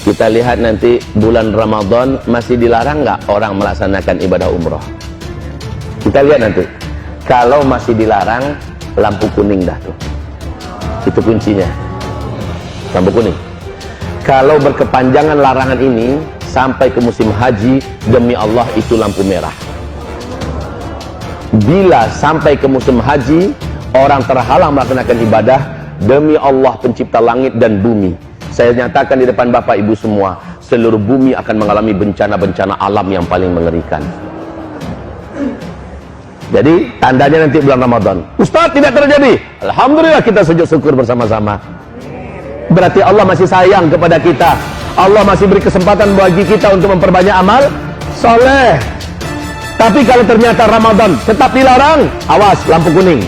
Kita lihat nanti bulan Ramadan masih dilarang nggak orang melaksanakan ibadah umroh? Kita lihat nanti. Kalau masih dilarang, lampu kuning dah tuh. Itu kuncinya. Lampu kuning. Kalau berkepanjangan larangan ini sampai ke musim haji, demi Allah itu lampu merah. Bila sampai ke musim haji, orang terhalang melaksanakan ibadah, demi Allah pencipta langit dan bumi, saya nyatakan di depan Bapak Ibu semua, seluruh bumi akan mengalami bencana-bencana alam yang paling mengerikan. Jadi tandanya nanti bulan Ramadan. Ustaz, tidak terjadi. Alhamdulillah, kita sujud syukur bersama-sama. Berarti Allah masih sayang kepada kita. Allah masih beri kesempatan bagi kita untuk memperbanyak amal soleh. Tapi kalau ternyata Ramadan tetap dilarang, awas, lampu kuning.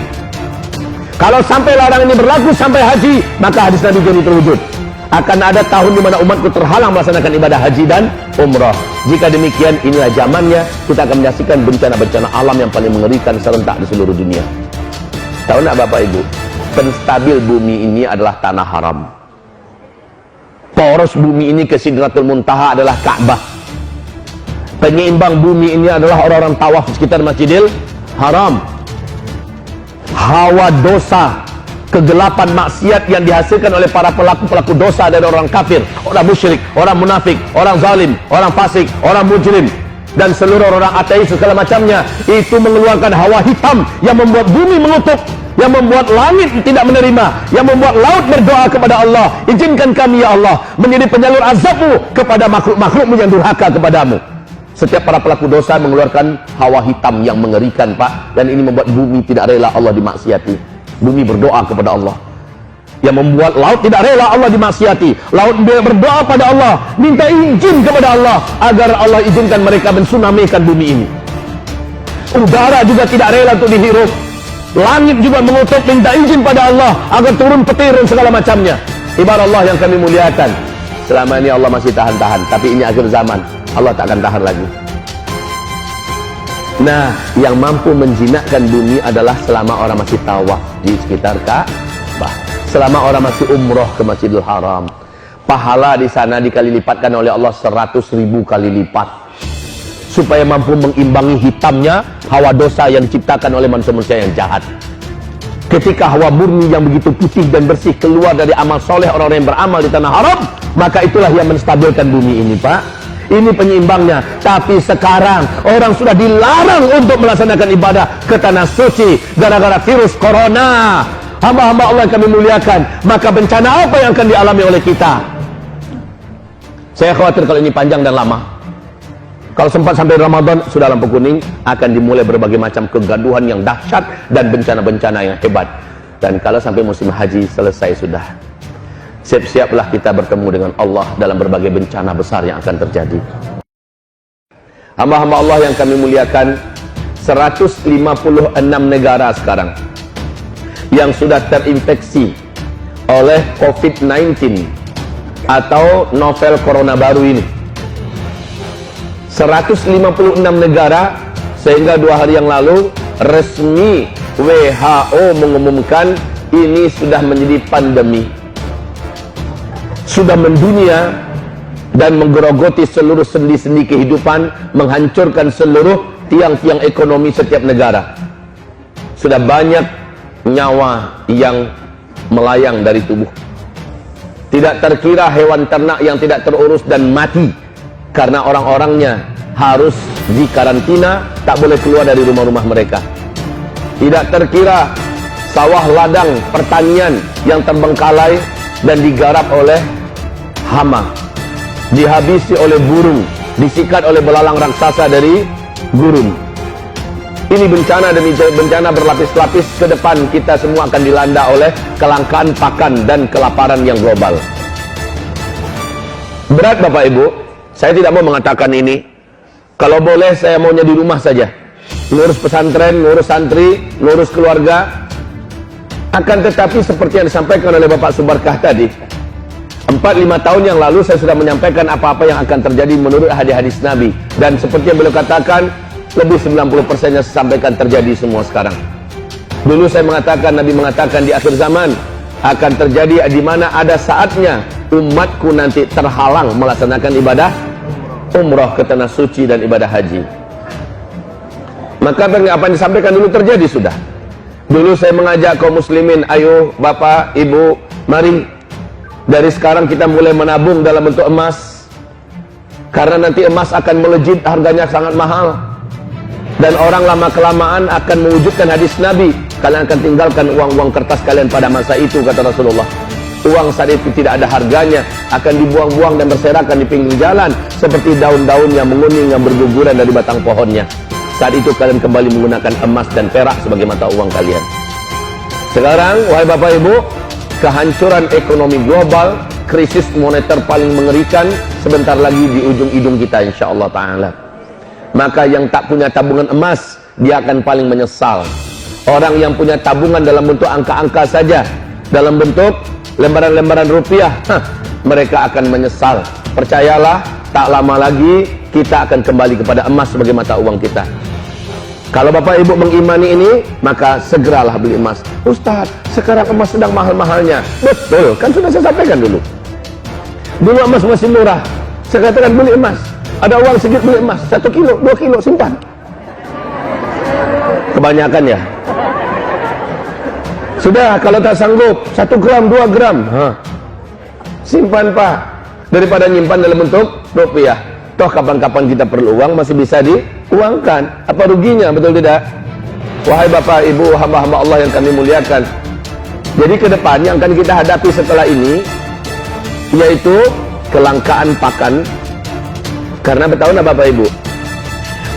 Kalau sampai larangan ini berlaku sampai haji, maka hadis Nabi jadi terwujud. Akan ada tahun di mana umatku terhalang melaksanakan ibadah haji dan umrah. Jika demikian, inilah zamannya kita akan menyaksikan bencana-bencana alam yang paling mengerikan serentak di seluruh dunia. Tahu nak Bapak Ibu, penstabil bumi ini adalah tanah haram. Poros bumi ini ke Sidratul Muntaha adalah Ka'bah. Penyeimbang bumi ini adalah orang-orang tawaf sekitar Masjidil Haram. Hawa dosa, kegelapan maksiat yang dihasilkan oleh para pelaku-pelaku dosa dari orang kafir, orang musyrik, orang munafik, orang zalim, orang fasik, orang mujrim, dan seluruh orang ateis segala macamnya, itu mengeluarkan hawa hitam yang membuat bumi mengutuk, yang membuat langit tidak menerima, yang membuat laut berdoa kepada Allah, izinkan kami ya Allah menjadi penyalur azabmu kepada makhluk-makhlukmu yang durhaka kepadamu. Setiap para pelaku dosa mengeluarkan hawa hitam yang mengerikan, Pak, dan ini membuat bumi tidak rela Allah dimaksiati. Bumi berdoa kepada Allah, yang membuat laut tidak rela Allah dimaksiati. Laut berdoa pada Allah, minta izin kepada Allah agar Allah izinkan mereka mensunamikan bumi ini. Udara juga tidak rela untuk dihirup. Langit juga mengutuk, minta izin pada Allah agar turun petir dan segala macamnya. Ibarat Allah yang kami muliakan, selama ini Allah masih tahan-tahan, tapi ini akhir zaman, Allah tak akan tahan lagi. Nah, yang mampu menjinakkan bumi adalah selama orang masih tawaf di sekitar Ka'bah, selama orang masih umroh ke Masjidil Haram. Pahala di sana dikali lipatkan oleh Allah 100.000 kali lipat, supaya mampu mengimbangi hitamnya hawa dosa yang diciptakan oleh manusia-manusia yang jahat. Ketika hawa murni yang begitu putih dan bersih keluar dari amal soleh orang-orang yang beramal di tanah haram, maka itulah yang menstabilkan bumi ini, Pak. Ini penyeimbangnya. Tapi sekarang orang sudah dilarang untuk melaksanakan ibadah ke tanah suci gara-gara virus corona. Hamba-hamba Allah yang kami muliakan, maka bencana apa yang akan dialami oleh kita? Saya khawatir kalau ini panjang dan lama. Kalau sempat sampai Ramadan, sudah lampu kuning, akan dimulai berbagai macam kegaduhan yang dahsyat dan bencana-bencana yang hebat. Dan kalau sampai musim haji selesai sudah, siap-siaplah kita bertemu dengan Allah dalam berbagai bencana besar yang akan terjadi. Hamba-hamba Allah yang kami muliakan, 156 negara sekarang yang sudah terinfeksi oleh COVID-19 atau novel corona baru ini. 156 negara, sehingga 2 hari yang lalu resmi WHO mengumumkan ini sudah menjadi pandemi, sudah mendunia dan menggerogoti seluruh sendi-sendi kehidupan, menghancurkan seluruh tiang-tiang ekonomi setiap negara. Sudah banyak nyawa yang melayang dari tubuh. Tidak terkira hewan ternak yang tidak terurus dan mati karena orang-orangnya harus dikarantina, tak boleh keluar dari rumah-rumah mereka. Tidak terkira sawah ladang pertanian yang terbengkalai dan digarap oleh hama, dihabisi oleh burung, disikat oleh belalang raksasa dari gurun. Ini bencana demi bencana berlapis-lapis. Ke depan kita semua akan dilanda oleh kelangkaan pakan dan kelaparan yang global. Berat Bapak Ibu, saya tidak mau mengatakan ini. Kalau boleh saya maunya di rumah saja, ngurus pesantren, ngurus santri, ngurus keluarga. Akan tetapi seperti yang disampaikan oleh Bapak Subarkah tadi, 4-5 tahun yang lalu saya sudah menyampaikan apa-apa yang akan terjadi menurut hadis-hadis Nabi. Dan seperti yang beliau katakan, lebih 90%-nya saya sampaikan terjadi semua sekarang. Dulu saya mengatakan, Nabi mengatakan di akhir zaman akan terjadi di mana ada saatnya umatku nanti terhalang melaksanakan ibadah umrah ke tanah suci dan ibadah haji. Maka apa yang disampaikan dulu terjadi sudah. Dulu saya mengajak kaum muslimin, ayo bapak, ibu, mari dari sekarang kita mulai menabung dalam bentuk emas, karena nanti emas akan melejit, harganya sangat mahal, dan orang lama-kelamaan akan mewujudkan hadis Nabi, kalian akan tinggalkan uang-uang kertas kalian pada masa itu, kata Rasulullah. Uang saat itu tidak ada harganya, akan dibuang-buang dan berserakan di pinggir jalan seperti daun-daun yang menguning yang berguguran dari batang pohonnya. Saat itu kalian kembali menggunakan emas dan perak sebagai mata uang kalian. Sekarang, wahai bapak ibu, kehancuran ekonomi global, krisis moneter paling mengerikan sebentar lagi di ujung hidung kita, insyaallah ta'ala. Maka yang tak punya tabungan emas, dia akan paling menyesal. Orang yang punya tabungan dalam bentuk angka-angka saja, dalam bentuk lembaran-lembaran rupiah, mereka akan menyesal. Percayalah, tak lama lagi kita akan kembali kepada emas sebagai mata uang kita. Kalau bapak ibu mengimani ini, maka segeralah beli emas. Ustaz, sekarang emas sedang mahal-mahalnya. Betul, kan sudah saya sampaikan dulu. Dulu emas masih murah. Saya katakan beli emas. Ada uang sedikit beli emas, 1 kilo, 2 kilo, simpan. Kebanyakan ya. Sudah, kalau tak sanggup 1 gram, 2 gram, simpan pak. Daripada nyimpan dalam bentuk rupiah. Toh kapan-kapan kita perlu uang masih bisa diuangkan. Apa ruginya, betul tidak? Wahai bapak ibu hamba-hamba Allah yang kami muliakan, jadi ke depan yang akan kita hadapi setelah ini yaitu kelangkaan pakan. Karena bertahun bapak ibu,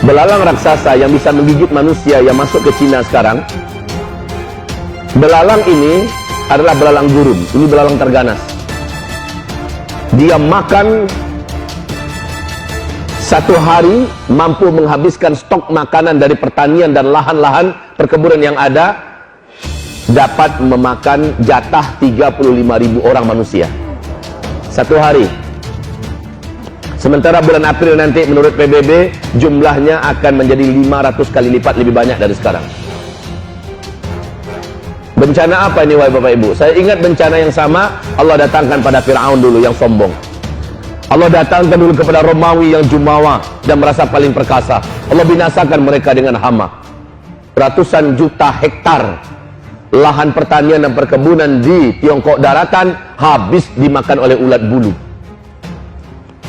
belalang raksasa yang bisa menggigit manusia yang masuk ke Cina sekarang, belalang ini adalah belalang gurun. Ini belalang terganas. Dia makan satu hari mampu menghabiskan stok makanan dari pertanian dan lahan-lahan perkebunan yang ada, dapat memakan jatah 35.000 orang manusia satu hari. Sementara bulan April nanti menurut PBB jumlahnya akan menjadi 500 kali lipat lebih banyak dari sekarang. Bencana apa ini wahai bapak ibu? Saya ingat bencana yang sama Allah datangkan pada Fir'aun dulu yang sombong. Allah datangkan dulu kepada Romawi yang jumawa dan merasa paling perkasa. Allah binasakan mereka dengan hama. Ratusan juta hektar lahan pertanian dan perkebunan di Tiongkok daratan habis dimakan oleh ulat bulu.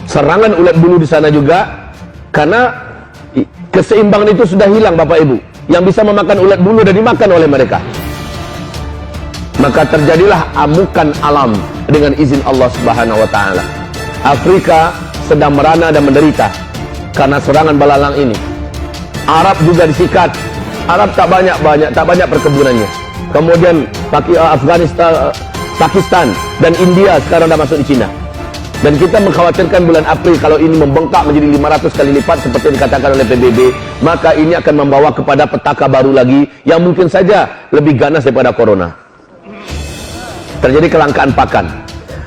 Serangan ulat bulu di sana juga, karena keseimbangan itu sudah hilang bapak ibu. Yang bisa memakan ulat bulu dan dimakan oleh mereka. Maka terjadilah amukan alam dengan izin Allah Subhanahu wa taala. Afrika sedang merana dan menderita karena serangan belalang ini. Arab juga disikat. Arab tak banyak perkebunannya. Kemudian Afghanistan, Pakistan dan India sekarang dah masuk di Cina. Dan kita mengkhawatirkan bulan April kalau ini membengkak menjadi 500 kali lipat seperti yang dikatakan oleh PBB, maka ini akan membawa kepada petaka baru lagi yang mungkin saja lebih ganas daripada corona. Terjadi kelangkaan pakan.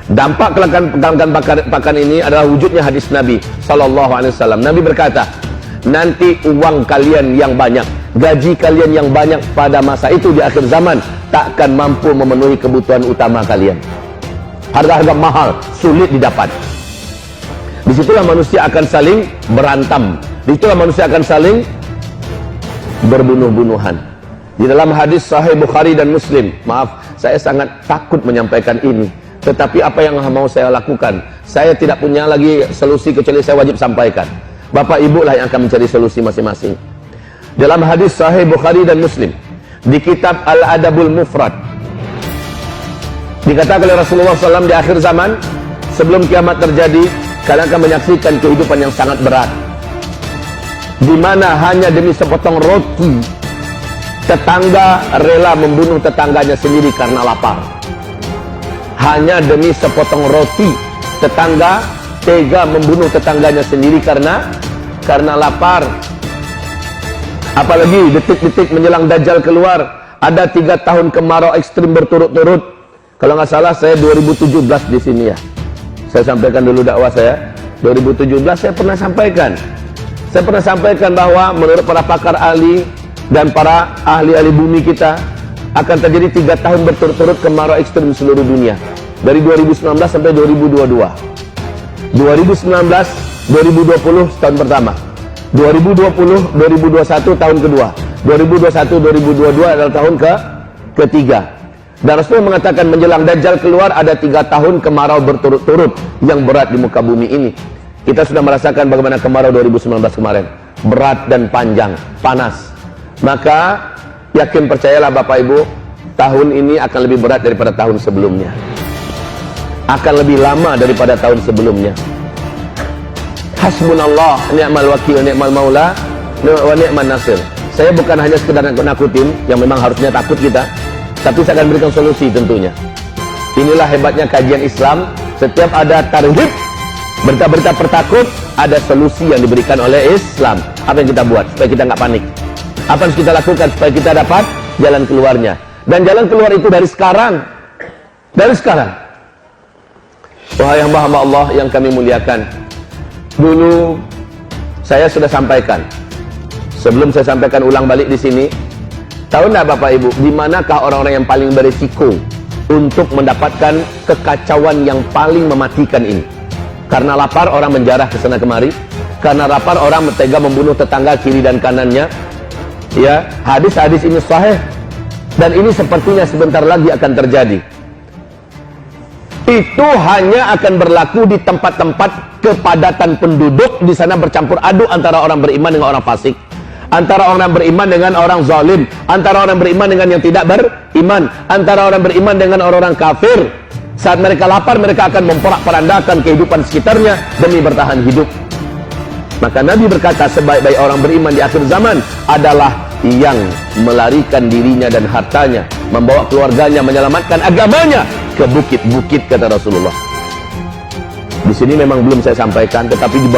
Dampak kelangkaan pakan ini adalah wujudnya hadis Nabi sallallahu alaihi wasallam. Nabi berkata, nanti uang kalian yang banyak, gaji kalian yang banyak pada masa itu di akhir zaman takkan mampu memenuhi kebutuhan utama kalian. Harga-harga mahal sulit didapat. Disitulah manusia akan saling berantam. Disitulah manusia akan saling berbunuh-bunuhan. Di dalam hadis Sahih Bukhari dan Muslim, maaf, saya sangat takut menyampaikan ini. Tetapi apa yang mau saya lakukan? Saya tidak punya lagi solusi kecuali saya wajib sampaikan. Bapak ibu lah yang akan mencari solusi masing-masing. Dalam hadis Sahih Bukhari dan Muslim, di kitab Al-Adabul Mufrad, dikatakan oleh Rasulullah SAW di akhir zaman, sebelum kiamat terjadi, kalian akan menyaksikan kehidupan yang sangat berat, di mana hanya demi sepotong roti, tetangga rela membunuh tetangganya sendiri karena lapar. Hanya demi sepotong roti, tetangga tega membunuh tetangganya sendiri karena lapar. Apalagi detik-detik menjelang Dajjal keluar, ada 3 tahun kemarau ekstrim berturut-turut. Kalau nggak salah saya 2017 di sini ya. Saya sampaikan dulu dakwah saya. 2017 saya pernah sampaikan. Saya pernah sampaikan bahwa menurut para pakar ahli dan para ahli-ahli bumi kita, akan terjadi 3 tahun berturut-turut kemarau ekstrim di seluruh dunia. Dari 2019 sampai 2022. 2019, 2020 tahun pertama. 2020, 2021 tahun kedua. 2021, 2022 adalah tahun ketiga. Dan Rasulullah mengatakan menjelang Dajjal keluar ada 3 tahun kemarau berturut-turut yang berat di muka bumi ini. Kita sudah merasakan bagaimana kemarau 2019 kemarin. Berat dan panjang, panas. Maka yakin percayalah Bapak Ibu, tahun ini akan lebih berat daripada tahun sebelumnya. Akan lebih lama daripada tahun sebelumnya. Hasbunallah, ni'mal wakil, ni'mal maula, wa ni'man nasir. Saya bukan hanya sekedar nakutin, yang memang harusnya takut kita, tapi saya akan berikan solusi tentunya. Inilah hebatnya kajian Islam. Setiap ada tarhib, berita-berita pertakut, ada solusi yang diberikan oleh Islam. Apa yang kita buat supaya kita nggak panik? Apa yang harus kita lakukan supaya kita dapat jalan keluarnya? Dan jalan keluar itu dari sekarang. Dari sekarang. Wahai hamba-hamba Allah yang kami muliakan, dulu saya sudah sampaikan. Sebelum saya sampaikan ulang balik di sini, tahu nggak Bapak Ibu, di manakah orang-orang yang paling berisiko untuk mendapatkan kekacauan yang paling mematikan ini? Karena lapar orang menjarah ke sana kemari, karena lapar orang tega membunuh tetangga kiri dan kanannya. Ya, hadis-hadis ini sahih dan ini sepertinya sebentar lagi akan terjadi. Itu hanya akan berlaku di tempat-tempat kepadatan penduduk, di sana bercampur aduk antara orang beriman dengan orang fasik, antara orang beriman dengan orang zalim, antara orang beriman dengan yang tidak beriman, antara orang beriman dengan orang-orang kafir. Saat mereka lapar, mereka akan memporak-porandakan kehidupan sekitarnya demi bertahan hidup. Maka Nabi berkata, sebaik-baik orang beriman di akhir zaman adalah yang melarikan dirinya dan hartanya, membawa keluarganya, menyelamatkan agamanya ke bukit-bukit, kata Rasulullah. Di sini memang belum saya sampaikan, tetapi di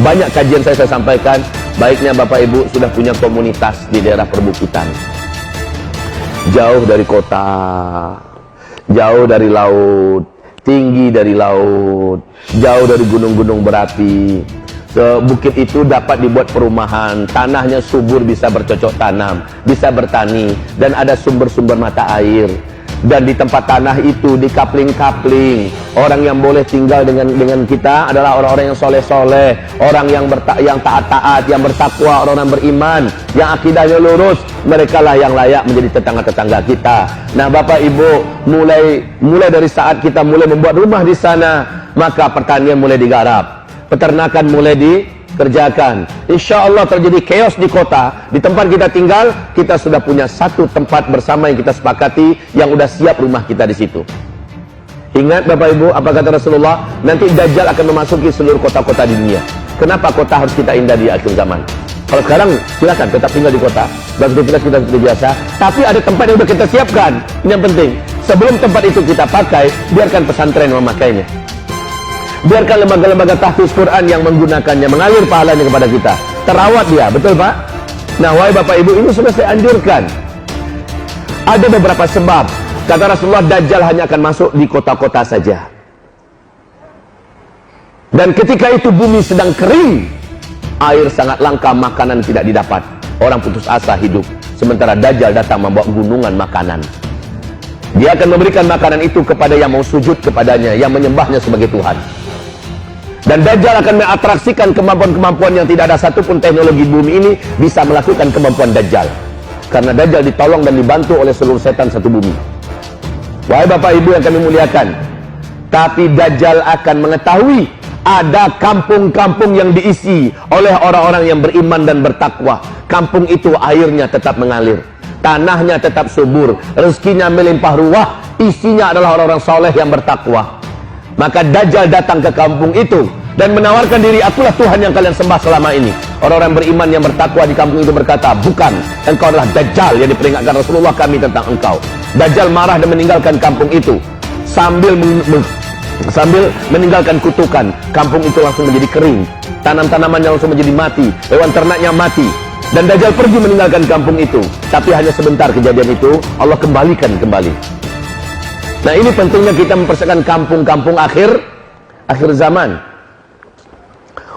banyak kajian saya sampaikan. Baiknya Bapak Ibu sudah punya komunitas di daerah perbukitan, jauh dari kota, jauh dari laut, tinggi dari laut, jauh dari gunung-gunung berapi. Bukit itu dapat dibuat perumahan, tanahnya subur, bisa bercocok tanam, bisa bertani, dan ada sumber-sumber mata air. Dan di tempat tanah itu dikapling-kapling. Orang yang boleh tinggal dengan kita adalah orang-orang yang soleh-soleh, orang yang taat-taat, yang bertakwa, orang-orang beriman, yang akidahnya lurus. Mereka lah yang layak menjadi tetangga-tetangga kita. Nah Bapak Ibu, mulai dari saat kita mulai membuat rumah di sana, maka pertanian mulai digarap, peternakan mulai dikerjakan. Insya Allah terjadi chaos di kota. Di tempat kita tinggal, kita sudah punya satu tempat bersama yang kita sepakati, yang udah siap rumah kita di situ. Ingat Bapak Ibu, apa kata Rasulullah? Nanti Dajjal akan memasuki seluruh kota-kota di dunia. Kenapa kota harus kita indah di akhir zaman? Kalau sekarang silakan tetap tinggal di kota, beraktivitas kita seperti biasa, tapi ada tempat yang sudah kita siapkan. Ini yang penting. Sebelum tempat itu kita pakai, biarkan pesantren memakainya. Biarkan lembaga-lembaga tahfiz Quran yang menggunakannya, mengalir pahalanya kepada kita. Terawat dia, betul Pak? Nah, wahai Bapak Ibu, ini sudah saya anjurkan. Ada beberapa sebab. Kata Rasulullah, Dajjal hanya akan masuk di kota-kota saja. Dan ketika itu bumi sedang kering, air sangat langka, makanan tidak didapat. Orang putus asa hidup. Sementara Dajjal datang membawa gunungan makanan. Dia akan memberikan makanan itu kepada yang mau sujud kepadanya, yang menyembahnya sebagai Tuhan. Dan Dajjal akan mengatraksikan kemampuan-kemampuan yang tidak ada satupun teknologi bumi ini bisa melakukan kemampuan Dajjal. Karena Dajjal ditolong dan dibantu oleh seluruh setan satu bumi. Wahai Bapak Ibu yang kami muliakan, tapi Dajjal akan mengetahui ada kampung-kampung yang diisi oleh orang-orang yang beriman dan bertakwa. Kampung itu airnya tetap mengalir, tanahnya tetap subur, rezekinya melimpah ruah, isinya adalah orang-orang soleh yang bertakwa. Maka Dajjal datang ke kampung itu dan menawarkan diri, akulah Tuhan yang kalian sembah selama ini. Orang-orang beriman yang bertakwa di kampung itu berkata, bukan, engkau adalah Dajjal yang diperingatkan Rasulullah kami tentang engkau. Dajjal marah dan meninggalkan kampung itu sambil meninggalkan kutukan. Kampung itu langsung menjadi kering, tanam-tanamannya langsung menjadi mati, hewan ternaknya mati. Dan Dajjal pergi meninggalkan kampung itu. Tapi hanya sebentar kejadian itu, Allah kembalikan kembali. Nah, ini pentingnya kita mempersiapkan kampung-kampung akhir zaman.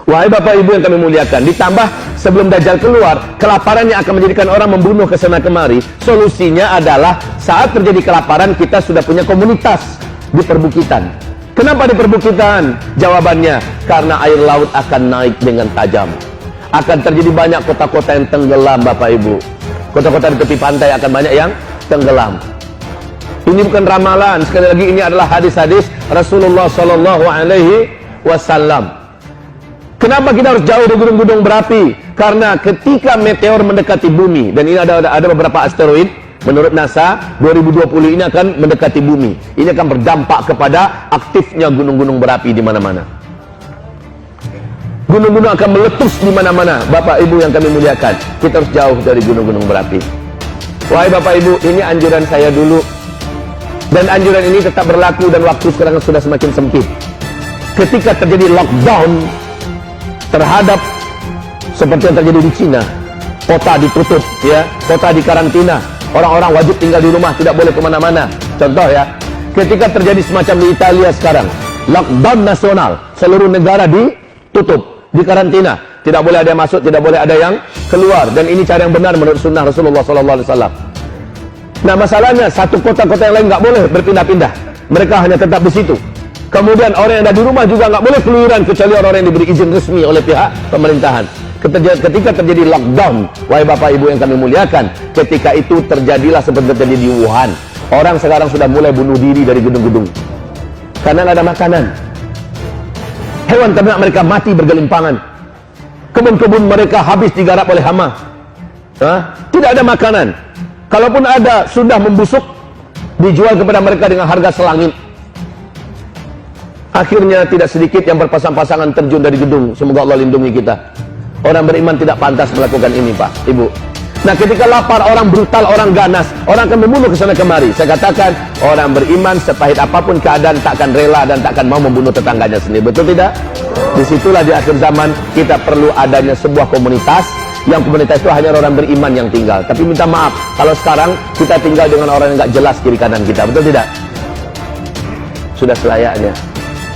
Wahai Bapak Ibu yang kami muliakan, ditambah sebelum Dajjal keluar, kelaparan yang akan menjadikan orang membunuh ke sana kemari. Solusinya adalah saat terjadi kelaparan, kita sudah punya komunitas. Di perbukitan. Kenapa di perbukitan? Jawabannya, karena air laut akan naik dengan tajam. Akan terjadi banyak kota-kota yang tenggelam, Bapak Ibu. Kota-kota di tepi pantai akan banyak yang tenggelam. Ini bukan ramalan, sekali lagi ini adalah hadis-hadis Rasulullah Sallallahu Alaihi Wasallam. Kenapa kita harus jauh dari gunung-gunung berapi? Karena ketika meteor mendekati bumi, dan ini ada beberapa asteroid, menurut NASA 2020 ini akan mendekati bumi. Ini akan berdampak kepada aktifnya gunung-gunung berapi di mana-mana. Gunung-gunung akan meletus di mana-mana. Bapak Ibu yang kami muliakan, kita harus jauh dari gunung-gunung berapi. Wahai Bapak Ibu, ini anjuran saya dulu. Dan anjuran ini tetap berlaku dan waktu sekarang sudah semakin sempit. Ketika terjadi lockdown terhadap seperti yang terjadi di Cina, kota ditutup, ya, kota dikarantina, orang-orang wajib tinggal di rumah, tidak boleh kemana-mana. Contoh ya, ketika terjadi semacam di Italia sekarang, lockdown nasional, seluruh negara ditutup, dikarantina, tidak boleh ada yang masuk, tidak boleh ada yang keluar, dan ini cara yang benar menurut sunnah Rasulullah SAW. Nah masalahnya, satu kota-kota yang lain nggak boleh berpindah-pindah, mereka hanya tetap di situ. Kemudian orang yang ada di rumah juga nggak boleh keluyuran kecuali orang yang diberi izin resmi oleh pihak pemerintahan. Ketika terjadi lockdown, wahai Bapak Ibu yang kami muliakan, ketika itu terjadilah seperti terjadi di Wuhan. Orang sekarang sudah mulai bunuh diri dari gedung-gedung karena nggak ada makanan. Hewan ternak mereka mati bergelimpangan. Kebun-kebun mereka habis digarap oleh hama. Tidak ada makanan. Kalaupun ada, sudah membusuk, dijual kepada mereka dengan harga selangit. Akhirnya tidak sedikit yang berpasang-pasangan terjun dari gedung. Semoga Allah lindungi kita. Orang beriman tidak pantas melakukan ini, Pak, Ibu. Nah, ketika lapar, orang brutal, orang ganas, orang akan membunuh ke sana kemari. Saya katakan, orang beriman sepahit apapun keadaan tak akan rela dan tak akan mau membunuh tetangganya sendiri. Betul tidak? Disitulah di akhir zaman kita perlu adanya sebuah komunitas, yang komunitas itu hanya orang beriman yang tinggal. Tapi minta maaf, kalau sekarang kita tinggal dengan orang yang nggak jelas kiri kanan kita. Betul tidak? Sudah selayaknya.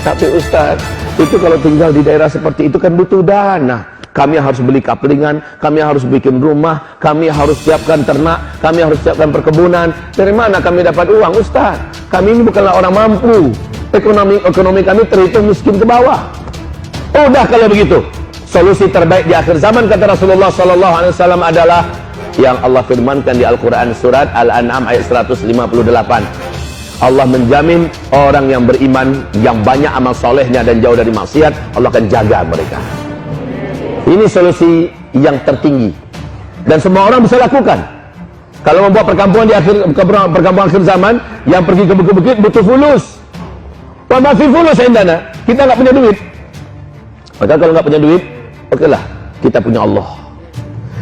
Tapi Ustaz, itu kalau tinggal di daerah seperti itu kan butuh dana. Kami harus beli kaplingan, kami harus bikin rumah, kami harus siapkan ternak, kami harus siapkan perkebunan. Dari mana kami dapat uang, Ustaz? Kami ini bukanlah orang mampu. Ekonomi kami terhitung miskin ke bawah. Udah kalau begitu, solusi terbaik di akhir zaman kata Rasulullah SAW adalah yang Allah firmankan di Al-Quran surat Al-An'am ayat 158. Allah menjamin orang yang beriman, yang banyak amal solehnya dan jauh dari maksiat, Allah akan jaga mereka. Ini solusi yang tertinggi dan semua orang bisa lakukan. Kalau membuat perkampungan di perkampungan akhir zaman, yang pergi ke bukit-bukit butuh fulus. Wa ma fi fulus indana, kita nggak punya duit. Maka kalau nggak punya duit, okelah, kita punya Allah.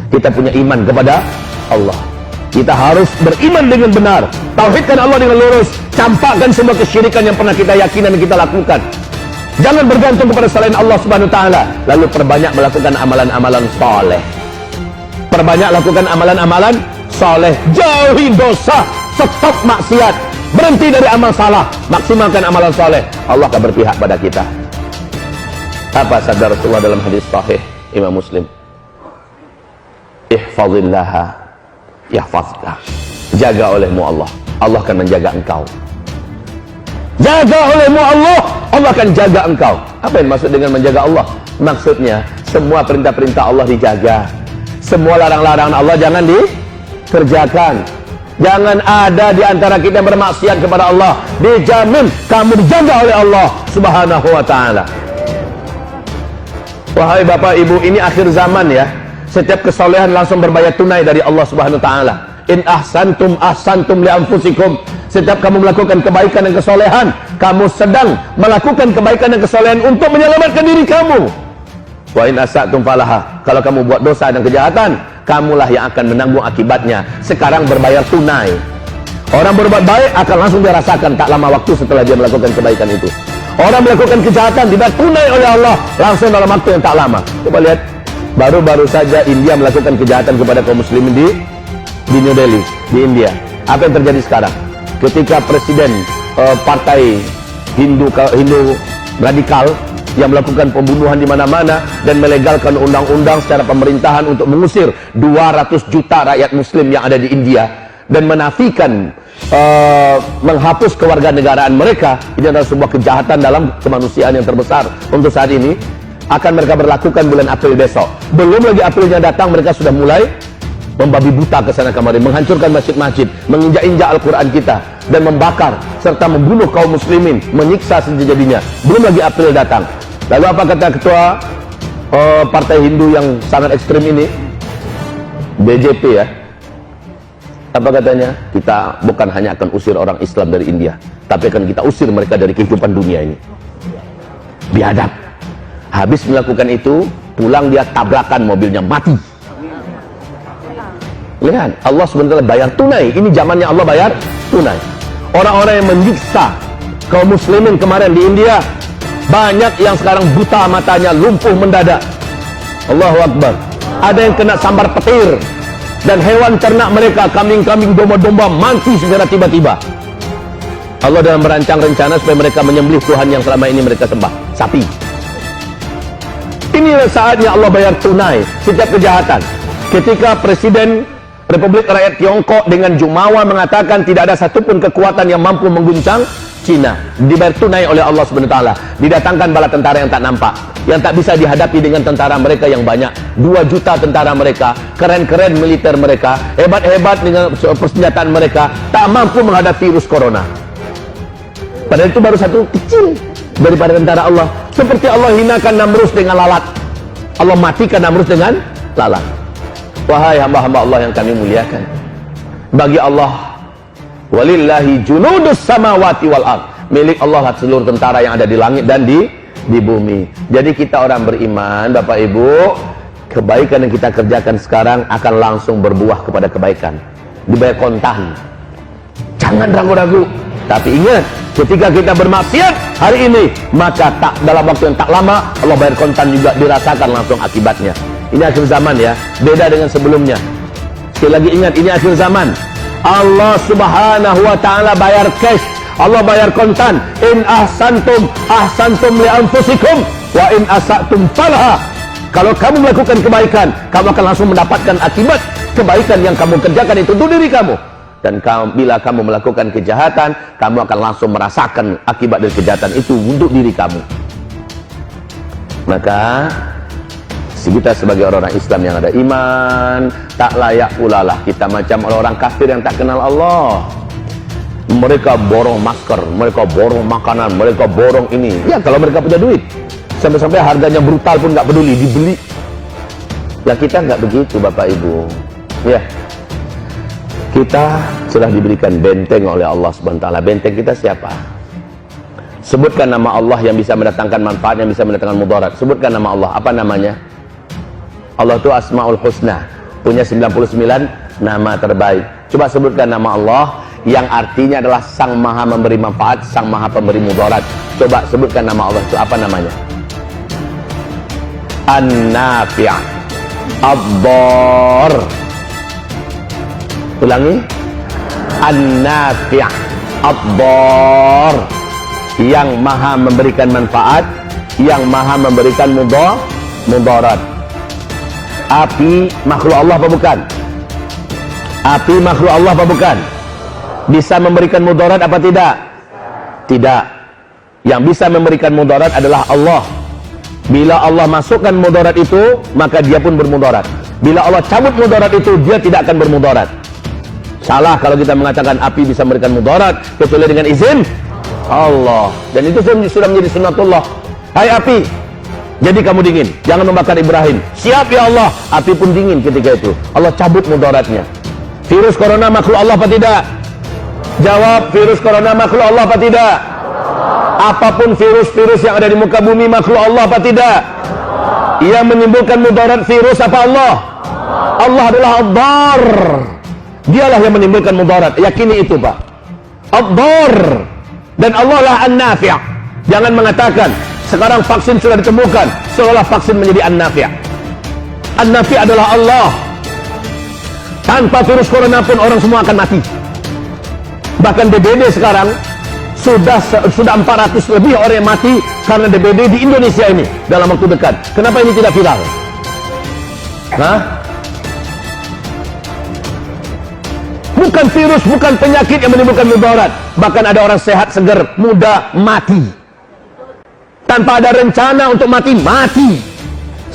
Kita punya iman kepada Allah. Kita harus beriman dengan benar, tauhidkan Allah dengan lurus, campakkan semua kesyirikan yang pernah kita yakini dan kita lakukan. Jangan bergantung kepada selain Allah Subhanahu wa taala, lalu perbanyak melakukan amalan-amalan saleh. Perbanyak lakukan amalan-amalan saleh, jauhi dosa, stop maksiat, berhenti dari amal salah, maksimalkan amalan saleh. Allah akan berpihak pada kita. Apa sabda Rasulullah dalam hadis sahih Imam Muslim? Ihfazillaha yahfazka. Jaga olehmu Allah, Allah akan menjaga engkau. Jaga olehmu Allah, Allah akan jaga engkau. Apa yang maksud dengan menjaga Allah? Maksudnya semua perintah-perintah Allah dijaga, semua larang-larangan Allah jangan dikerjakan. Jangan ada di antara kita yang bermaksiat kepada Allah. Dijamin kamu dijaga oleh Allah Subhanahu wa taala. Wahai Bapak Ibu, ini akhir zaman ya. Setiap kesolehan langsung berbayar tunai dari Allah Subhanahu wa taala. In ahsantum ahsantum li anfusikum. Setiap kamu melakukan kebaikan dan kesolehan, kamu sedang melakukan kebaikan dan kesolehan untuk menyelamatkan diri kamu. Wa in asatum falaha. Kalau kamu buat dosa dan kejahatan, kamulah yang akan menanggung akibatnya. Sekarang berbayar tunai. Orang berbuat baik akan langsung dirasakan tak lama waktu setelah dia melakukan kebaikan itu. Orang melakukan kejahatan tidak tunai oleh Allah langsung dalam waktu yang tak lama. Coba lihat, baru-baru saja India melakukan kejahatan kepada kaum muslimin di New Delhi, di India. Apa yang terjadi sekarang? Ketika presiden partai Hindu radikal yang melakukan pembunuhan di mana-mana dan melegalkan undang-undang secara pemerintahan untuk mengusir 200 juta rakyat muslim yang ada di India dan menafikan, menghapus kewarganegaraan mereka. Ini adalah sebuah kejahatan dalam kemanusiaan yang terbesar untuk saat ini. Akan mereka berlakukan bulan April besok. Belum lagi Aprilnya datang, mereka sudah mulai membabi buta ke sana kemari, menghancurkan masjid-masjid, menginjak-injak Al-Quran kita, dan membakar serta membunuh kaum muslimin, menyiksa sejadinya. Belum lagi April datang. Lalu apa kata ketua partai Hindu yang sangat ekstrim ini, BJP ya, apa katanya? Kita bukan hanya akan usir orang Islam dari India, tapi akan kita usir mereka dari kehidupan dunia ini. Biadab. Habis melakukan itu, pulang dia tabrakan mobilnya, mati. Lihat, Allah sebenarnya bayar tunai. Ini zamannya Allah bayar tunai. Orang-orang yang menyiksa kaum muslimin kemarin di India, banyak yang sekarang buta matanya, lumpuh mendadak. Allahu Akbar. Ada yang kena sambar petir, dan hewan ternak mereka, kambing-kambing, domba-domba, mati segera tiba-tiba. Allah dalam merancang rencana supaya mereka menyembelih Tuhan yang selama ini mereka sembah, sapi. Inilah saatnya Allah bayar tunai setiap kejahatan. Ketika Presiden Republik Rakyat Tiongkok dengan jumawa mengatakan tidak ada satupun kekuatan yang mampu mengguncang Cina, dibayar tunai oleh Allah SWT. Didatangkan bala tentara yang tak nampak, yang tak bisa dihadapi dengan tentara mereka yang banyak. 2 juta tentara mereka, keren-keren militer mereka, hebat-hebat dengan persenjataan mereka, tak mampu menghadapi virus corona. Padahal itu baru satu kecil daripada tentara Allah. Seperti Allah hinakan Namrus dengan lalat, Allah matikan Namrus dengan lalat. Wahai hamba-hamba Allah yang kami muliakan, bagi Allah, walillahi junudus samawati wal ard, milik Allah seluruh tentara yang ada di langit dan di bumi. Jadi kita orang beriman, Bapak Ibu, kebaikan yang kita kerjakan sekarang akan langsung berbuah kepada kebaikan, dibayar kontan. Jangan ragu-ragu. Tapi ingat, ketika kita bermaksiat hari ini, maka tak dalam waktu yang tak lama Allah bayar kontan juga, dirasakan langsung akibatnya. Ini akhir zaman ya, beda dengan sebelumnya. Sekali lagi ingat, ini akhir zaman. Allah Subhanahu wa taala bayar cash, Allah bayar kontan. In ahsantum ahsantum li anfusikum wa in asatum falaha. Kalau kamu melakukan kebaikan, kamu akan langsung mendapatkan akibat kebaikan yang kamu kerjakan itu untuk diri kamu. Dan bila kamu melakukan kejahatan, kamu akan langsung merasakan akibat dari kejahatan itu untuk diri kamu. Maka kita sebagai orang-orang Islam yang ada iman, tak layak pula lah kita macam orang kafir yang tak kenal Allah. Mereka borong masker, mereka borong makanan, mereka borong ini. Ya kalau mereka punya duit, sampai-sampai harganya brutal pun nggak peduli, dibeli. Ya kita nggak begitu, Bapak Ibu. Ya, kita sudah diberikan benteng oleh Allah SWT. Benteng kita siapa? Sebutkan nama Allah yang bisa mendatangkan manfaat, yang bisa mendatangkan mudarat. Sebutkan nama Allah. Apa namanya? Allah itu Asmaul Husna, punya 99 nama terbaik. Coba sebutkan nama Allah yang artinya adalah Sang Maha memberi manfaat, Sang Maha pemberi mudarat. Coba sebutkan nama Allah itu, apa namanya? An-Nafi', Ad-Dar. Ulangi. An-Nafi', Ad-Dar, yang maha memberikan manfaat, yang maha memberikan mudarat. Api makhluk Allah apa bukan? Api makhluk Allah apa bukan? Bisa memberikan mudarat apa tidak? Tidak. Yang bisa memberikan mudarat adalah Allah. Bila Allah masukkan mudarat itu, maka dia pun bermudarat. Bila Allah cabut mudarat itu, dia tidak akan bermudarat. Salah kalau kita mengatakan api bisa memberikan mudarat kecuali dengan izin Allah. Dan itu sudah menjadi sunnatullah. Hai api, jadi kamu dingin, jangan membakar Ibrahim. Siap ya Allah. Api pun dingin ketika itu. Allah cabut mudaratnya. Virus corona makhluk Allah apa tidak? Jawab, virus corona makhluk Allah apa tidak? Apapun virus-virus yang ada di muka bumi makhluk Allah apa tidak? Ia menimbulkan mudarat virus apa Allah? Allah adalah Ad-Dar. Dialah yang menimbulkan mudarat. Yakini itu, Pak. Ad-Dar. Dan Allah lah An-Nafi'. Jangan mengatakan sekarang vaksin sudah ditemukan seolah vaksin menjadi An-Nafi'. An-Nafi' adalah Allah. Tanpa virus corona pun orang semua akan mati. Bahkan DBD sekarang sudah 400 lebih orang yang mati karena DBD di Indonesia ini dalam waktu dekat. Kenapa ini tidak viral? Hah? bukan virus, bukan penyakit yang menimbulkan mudarat. Bahkan ada orang sehat, segar, muda, mati tanpa ada rencana untuk mati, mati.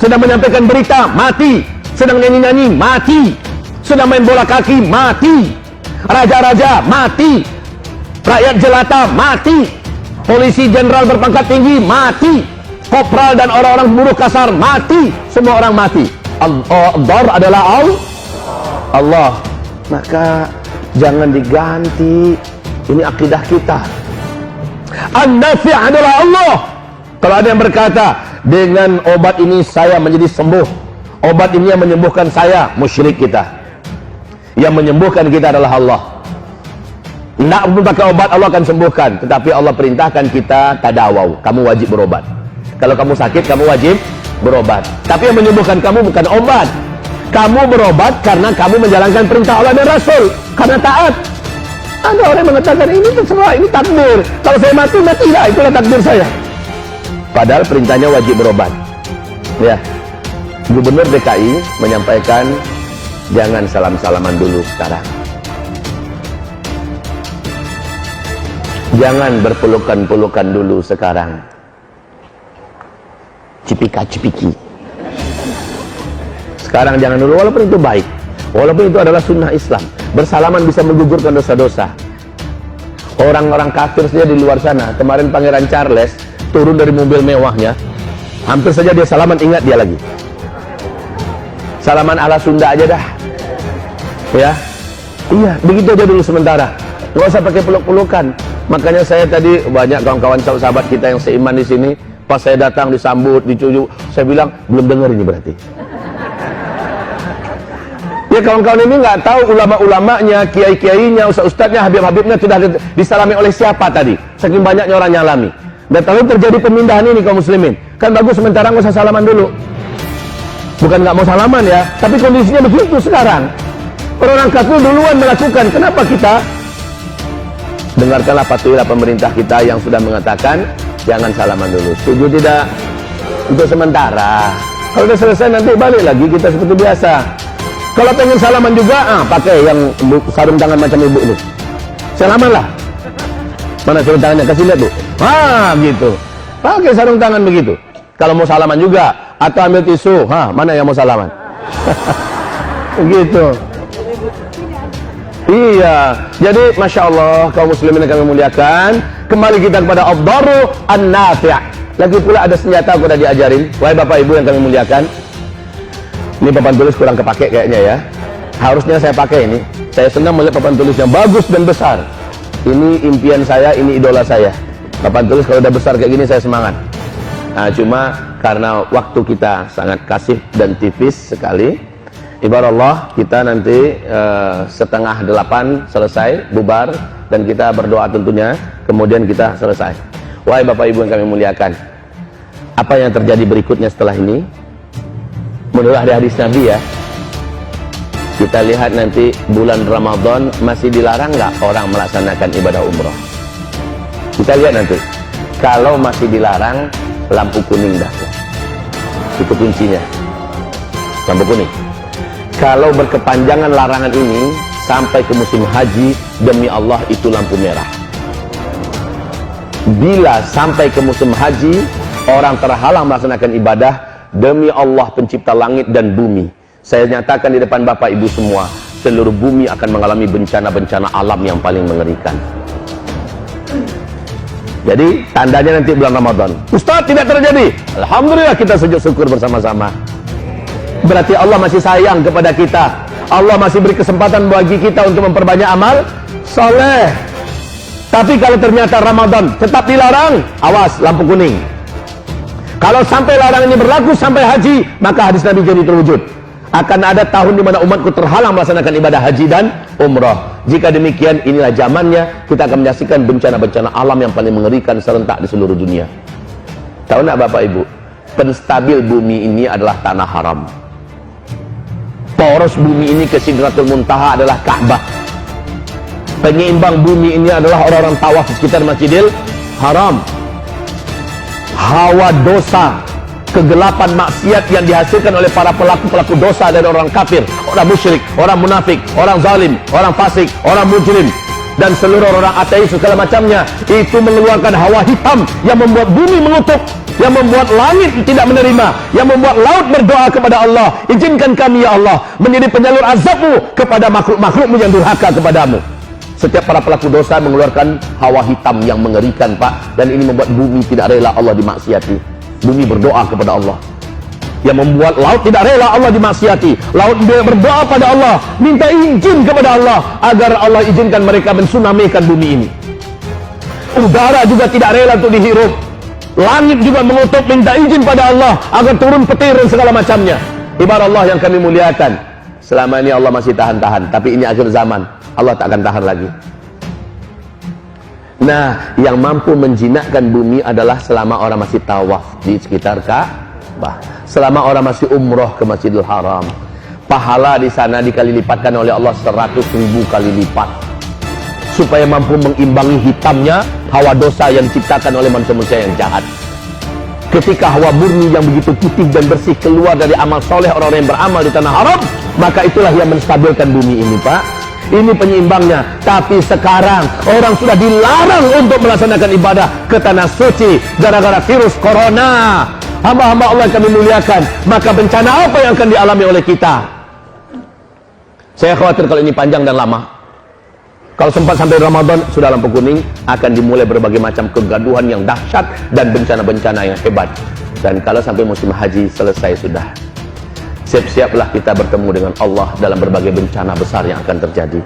Sedang menyampaikan berita, mati. Sedang nyanyi-nyanyi, mati. Sedang main bola kaki, mati. Raja-raja, mati. Rakyat jelata, mati. Polisi jenderal berpangkat tinggi, mati. Kopral dan orang-orang buruh kasar, mati. Semua orang mati. Ad-dar adalah Allah. Maka jangan diganti. Ini akidah kita. An-nafi' adalah Allah. Kalau ada yang berkata, dengan obat ini saya menjadi sembuh, obat ini yang menyembuhkan saya, musyrik kita. Yang menyembuhkan kita adalah Allah. Tidak pun pakai obat Allah akan sembuhkan, tetapi Allah perintahkan kita tadawau, kamu wajib berobat. Kalau kamu sakit, kamu wajib berobat. Tapi yang menyembuhkan kamu bukan obat. Kamu berobat karena kamu menjalankan perintah Allah dan Rasul, karena taat. Ada orang yang mengatakan ini terserah, ini takdir. Kalau saya mati, matilah, itulah takdir saya. Padahal perintahnya wajib berobat. Ya, Gubernur DKI menyampaikan jangan salam-salaman dulu sekarang. Jangan berpelukan-pelukan dulu sekarang. Cipika-cipiki. Sekarang jangan dulu, walaupun itu baik. Walaupun itu adalah sunnah Islam. Bersalaman bisa menggugurkan dosa-dosa. Orang-orang kafir saja di luar sana. Kemarin Pangeran Charles turun dari mobil mewahnya, hampir saja dia salaman, ingat dia lagi. Salaman ala Sunda aja dah. Ya. Iya, begitu aja dulu sementara. Nggak usah pakai peluk-pelukan. Makanya saya tadi banyak kawan-kawan sahabat kita yang seiman di sini, pas saya datang disambut, dicujuk, saya bilang belum dengar ini berarti. Ya kawan-kawan ini nggak tahu ulama-ulamanya, kiai-kiainya, ustaz-ustaznya, habib-habibnya sudah disalami oleh siapa tadi. Saking banyaknya orang nyalami. Dan kalau terjadi pemindahan ini kaum muslimin, kan bagus sementara nggak usah salaman dulu. Bukan nggak mau salaman ya, tapi kondisinya begitu sekarang. Orang kafir duluan melakukan, kenapa kita? Dengarkanlah, patuhilah pemerintah kita yang sudah mengatakan jangan salaman dulu. Setuju tidak? Untuk sementara. Kalau sudah selesai nanti balik lagi kita seperti biasa. Kalau pengen salaman juga, pakai yang sarung tangan macam ibu ini. Salaman lah. Mana sarung tangannya? Kasih lihat, Bu. Gitu. Pakai sarung tangan begitu. Kalau mau salaman juga, atau ambil tisu. Mana yang mau salaman? Begitu. Iya. Jadi, Masya Allah, kaum muslimin yang kami muliakan, kembali kita kepada ad-daru an-nafi'. Lagi pula ada senjata aku udah diajarin. Wahai Bapak Ibu yang kami muliakan. Ini papan tulis kurang kepake kayaknya ya. Harusnya saya pakai ini. Saya senang melihat papan tulis yang bagus dan besar. Ini impian saya, ini idola saya. Papan tulis kalau udah besar kayak gini saya semangat. Nah, cuma karena waktu kita sangat kasih dan tipis sekali. Ibarat Allah, kita nanti 7:30 selesai, bubar, dan kita berdoa tentunya, kemudian kita selesai. Wahai Bapak Ibu yang kami muliakan, apa yang terjadi berikutnya setelah ini? Menurut hadis Nabi ya, kita lihat nanti bulan Ramadan masih dilarang nggak orang melaksanakan ibadah umroh? Kita lihat nanti. Kalau masih dilarang, lampu kuning dah. Itu kuncinya. Lampu kuning. Kalau berkepanjangan larangan ini sampai ke musim haji, demi Allah itu lampu merah. Bila sampai ke musim haji, orang terhalang melaksanakan ibadah, demi Allah pencipta langit dan bumi, saya nyatakan di depan Bapak Ibu semua, seluruh bumi akan mengalami bencana-bencana alam yang paling mengerikan. Jadi tandanya nanti bulan Ramadan. Ustaz, tidak terjadi. Alhamdulillah, kita sujud syukur bersama-sama. Berarti Allah masih sayang kepada kita. Allah masih beri kesempatan bagi kita untuk memperbanyak amal soleh. Tapi kalau ternyata Ramadan tetap dilarang, awas, lampu kuning. Kalau sampai larangan ini berlaku sampai haji, maka hadis Nabi jadi terwujud. Akan ada tahun di mana umatku terhalang melaksanakan ibadah haji dan umrah. Jika demikian, inilah zamannya kita akan menyaksikan bencana-bencana alam yang paling mengerikan serentak di seluruh dunia. Tahu nak Bapak Ibu? Penstabil bumi ini adalah tanah haram. Poros bumi ini ke Sidratul Muntaha adalah Ka'bah. Penyeimbang bumi ini adalah orang-orang tawaf di sekitar Masjidil Haram. Hawa dosa kegelapan maksiat yang dihasilkan oleh para pelaku-pelaku dosa dari orang kafir, orang musyrik, orang munafik, orang zalim, orang fasik, orang mujrim, dan seluruh orang ateis segala macamnya, itu mengeluarkan hawa hitam yang membuat bumi mengutuk, yang membuat langit tidak menerima, yang membuat laut berdoa kepada Allah, izinkan kami ya Allah menjadi penyalur azabmu kepada makhluk-makhlukmu yang durhaka kepadamu. Setiap para pelaku dosa mengeluarkan hawa hitam yang mengerikan, Pak, dan ini membuat bumi tidak rela Allah dimaksiati. Bumi berdoa kepada Allah, yang membuat laut tidak rela Allah dimaksiati. Laut berdoa pada Allah, minta izin kepada Allah agar Allah izinkan mereka mensunamikan bumi ini. Udara juga tidak rela untuk dihirup. Langit juga mengutuk, minta izin pada Allah agar turun petir dan segala macamnya. Ibarat Allah yang kami muliakan, selama ini Allah masih tahan-tahan, tapi ini akhir zaman, Allah tak akan tahan lagi. Nah, yang mampu menjinakkan bumi adalah selama orang masih tawaf di sekitar Ka'bah, selama orang masih umroh ke Masjidil Haram. Pahala di sana dikali lipatkan oleh Allah 100.000 kali lipat, supaya mampu mengimbangi hitamnya hawa dosa yang diciptakan oleh manusia-manusia yang jahat. Ketika hawa murni yang begitu putih dan bersih keluar dari amal soleh orang-orang yang beramal di tanah haram, maka itulah yang menstabilkan bumi ini, Pak. Ini penyeimbangnya. Tapi sekarang orang sudah dilarang untuk melaksanakan ibadah ke tanah suci gara-gara virus corona. Hamba-hamba Allah yang kami muliakan, maka bencana apa yang akan dialami oleh kita? Saya khawatir kalau ini panjang dan lama. Kalau sempat sampai Ramadan, sudah lampu kuning, akan dimulai berbagai macam kegaduhan yang dahsyat dan bencana-bencana yang hebat. Dan kalau sampai musim haji selesai sudah, siap-siaplah kita bertemu dengan Allah dalam berbagai bencana besar yang akan terjadi.